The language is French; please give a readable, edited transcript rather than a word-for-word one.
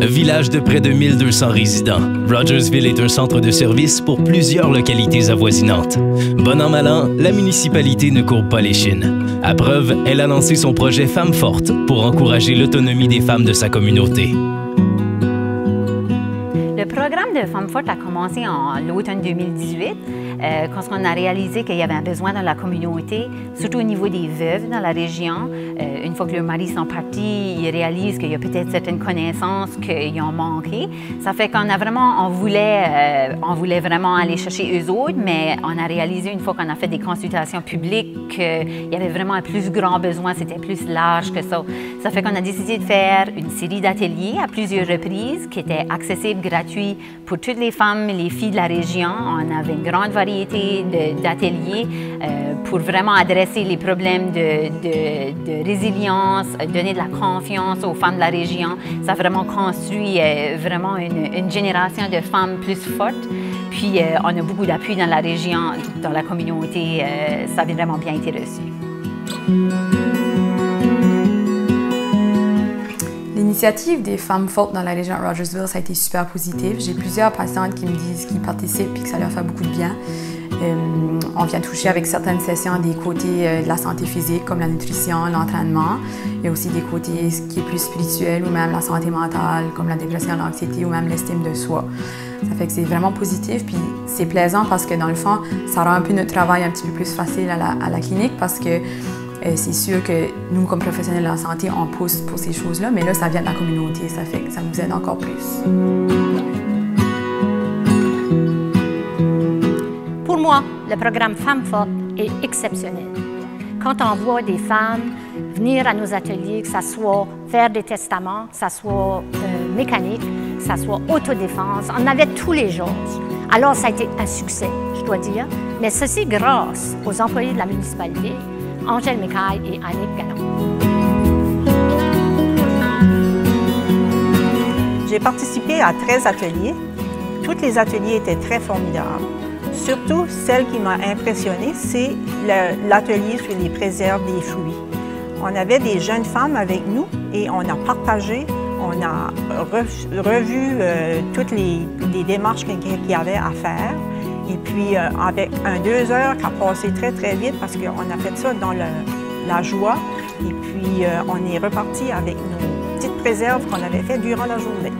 Village de près de 1200 résidents, Rogersville est un centre de service pour plusieurs localités avoisinantes. Bon an mal an, la municipalité ne courbe pas les chines. À preuve, elle a lancé son projet Femmes fortes pour encourager l'autonomie des femmes de sa communauté. Le programme de Femmes fortes a commencé en l'automne 2018, quand on a réalisé qu'il y avait un besoin dans la communauté, surtout au niveau des veuves dans la région. Une fois que leurs maris sont partis, ils réalisent qu'il y a peut-être certaines connaissances qu'ils ont manquées. Ça fait qu'on a vraiment, on voulait vraiment aller chercher eux autres, mais on a réalisé une fois qu'on a fait des consultations publiques qu'il y avait vraiment un plus grand besoin, c'était plus large que ça. Ça fait qu'on a décidé de faire une série d'ateliers à plusieurs reprises qui étaient accessibles, gratuits pour toutes les femmes et les filles de la région. On avait une grande variété d'ateliers pour vraiment adresser les problèmes de résilience, donner de la confiance aux femmes de la région. Ça a vraiment construit vraiment une génération de femmes plus fortes. Puis on a beaucoup d'appui dans la région, dans la communauté. Ça a vraiment bien été reçu. L'initiative des Femmes fortes dans la région de Rogersville, ça a été super positif. J'ai plusieurs patientes qui me disent qu'ils participent et que ça leur fait beaucoup de bien. On vient toucher avec certaines sessions des côtés de la santé physique, comme la nutrition, l'entraînement. Il y a aussi des côtés qui est plus spirituel ou même la santé mentale, comme la dépression, l'anxiété ou même l'estime de soi. Ça fait que c'est vraiment positif, puis c'est plaisant parce que dans le fond, ça rend un peu notre travail un petit peu plus facile à la clinique parce que c'est sûr que nous, comme professionnels de la santé, on pousse pour ces choses-là, mais là, ça vient de la communauté, ça fait que ça nous aide encore plus. Pour moi, le programme Femmes fortes est exceptionnel. Quand on voit des femmes venir à nos ateliers, que ce soit faire des testaments, que ce soit mécanique, que ce soit autodéfense, on avait tous les jours. Alors, ça a été un succès, je dois dire, mais ceci grâce aux employés de la municipalité, Angèle Mécaille et Annick Gallon. J'ai participé à 13 ateliers. Tous les ateliers étaient très formidables. Surtout, celle qui m'a impressionnée, c'est l'atelier sur les préserves des fruits. On avait des jeunes femmes avec nous et on a partagé, on a revu toutes les démarches qu'il y avait à faire. Et puis, avec 2 heures qui a passé très, très vite parce qu'on a fait ça dans la joie. Et puis, on est reparti avec nos petites préserves qu'on avait faites durant la journée.